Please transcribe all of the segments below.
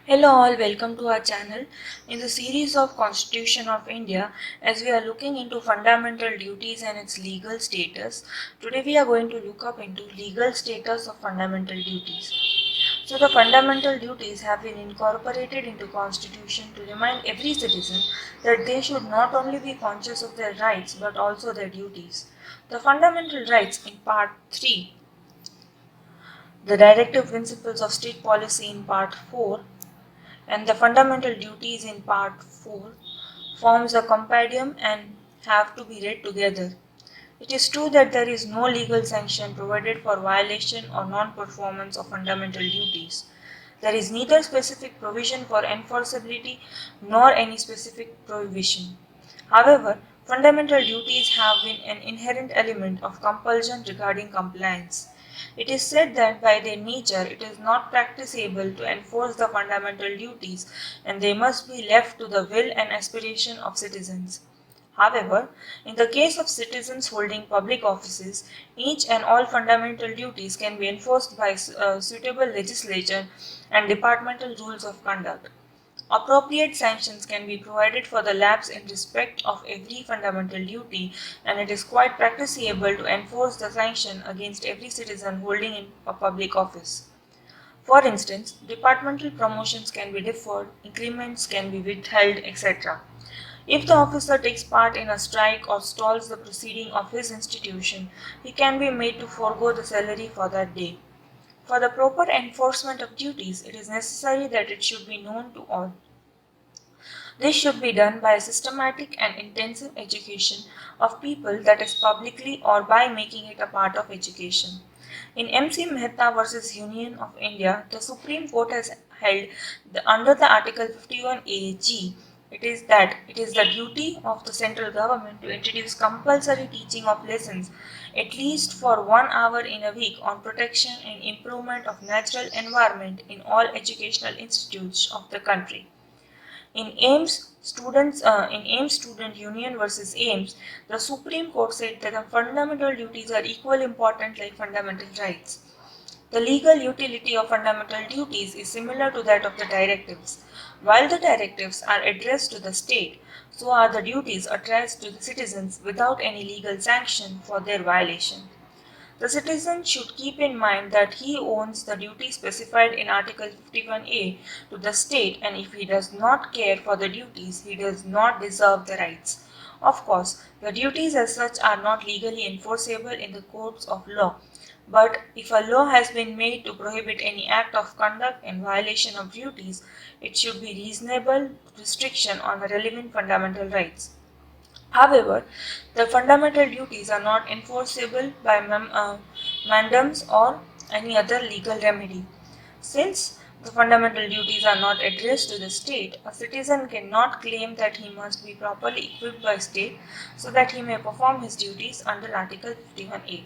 Hello all, welcome to our channel. In the series of Constitution of India, as we are looking into fundamental duties and its legal status, today we are going to look up into legal status of fundamental duties. So the fundamental duties have been incorporated into Constitution to remind every citizen that they should not only be conscious of their rights but also their duties. The fundamental rights in part 3, the directive principles of state policy in part 4, and the fundamental duties in part 4 forms a compendium and have to be read together. It is true that there is no legal sanction provided for violation or non-performance of fundamental duties. There is neither specific provision for enforceability nor any specific prohibition. However, fundamental duties have been an inherent element of compulsion regarding compliance. It is said that by their nature it is not practicable to enforce the fundamental duties and they must be left to the will and aspiration of citizens. However, in the case of citizens holding public offices, each and all fundamental duties can be enforced by suitable legislation and departmental rules of conduct. Appropriate sanctions can be provided for the lapse in respect of every fundamental duty, and it is quite practicable to enforce the sanction against every citizen holding in a public office. For instance, departmental promotions can be deferred, increments can be withheld, etc. If the officer takes part in a strike or stalls the proceeding of his institution, he can be made to forego the salary for that day. For the proper enforcement of duties, it is necessary that it should be known to all. This should be done by a systematic and intensive education of people, that is publicly or by making it a part of education. In M.C. Mehta versus Union of India, the Supreme Court has held under the Article 51A(g), it is the duty of the central government to introduce compulsory teaching of lessons at least for 1 hour in a week on protection and improvement of natural environment in all educational institutes of the country. In Ames Student Union versus Ames, the Supreme Court said that the fundamental duties are equally important like fundamental rights. The legal utility of fundamental duties is similar to that of the directives. While the directives are addressed to the state, so are the duties addressed to the citizens without any legal sanction for their violation. The citizen should keep in mind that he owns the duty specified in Article 51A to the state, and if he does not care for the duties, he does not deserve the rights. Of course, the duties as such are not legally enforceable in the courts of law, but if a law has been made to prohibit any act of conduct in violation of duties, it should be reasonable restriction on the relevant fundamental rights. However, the fundamental duties are not enforceable by mandamus or any other legal remedy. Since the fundamental duties are not addressed to the state, a citizen cannot claim that he must be properly equipped by state so that he may perform his duties under Article 51A.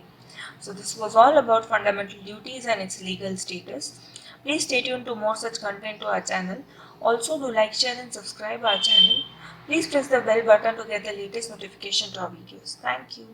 So this was all about fundamental duties and its legal status. Please stay tuned to more such content to our channel. Also do like, share and subscribe our channel. Please press the bell button to get the latest notification to our videos. Thank you.